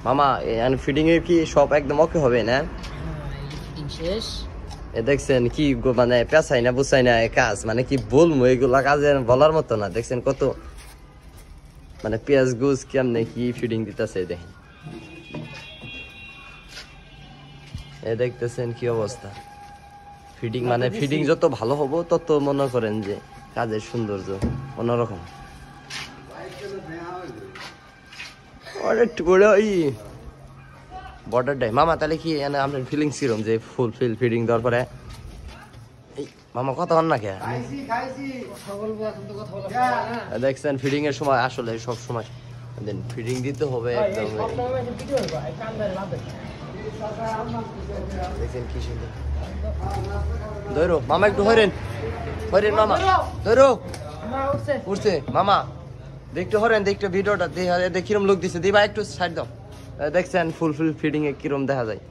মামা ফিডিং এর কি সব একদম ওকে হবে না? ফিটিং শেষ। এ দেখছেন কি মানে পেঁচাই না বুঝাই না কাজ, মানে কি বলবো, এগুলা কাজে বলার মতো না। দেখছেন কত মানে পেঁয়াজ গুজ কেমনে কি ফিডিং দিতেছে দেখেন। এ দেখতেছেন কি অবস্থা। ফিডিং মানে ফিডিং যত ভালো হবো তত মনে করেন যে কাজের সৌন্দর্য অন্যরকম। বর্ডারটাই মামা তাহলে কি আপনার ফিলিংস কিরম যে ফুল ফিডিং দেওয়ার পরে? মামা কথা বল না কে? দেখছেন ফিডিং এর সময় আসলে সব সময় ফিডিং দিতে হবে একদম। দেখছেন কি সুন্দর। ধরো মামা একটু হরেন মামা, ধরো উঠছে মামা, দেখতে হরেন, দেখতে ভিডিওটা কিরম লোক দিছে, দিবা একটু সাইড দাও। দেখছেন ফুল ফিডিং এ কিরম দেখা যায়।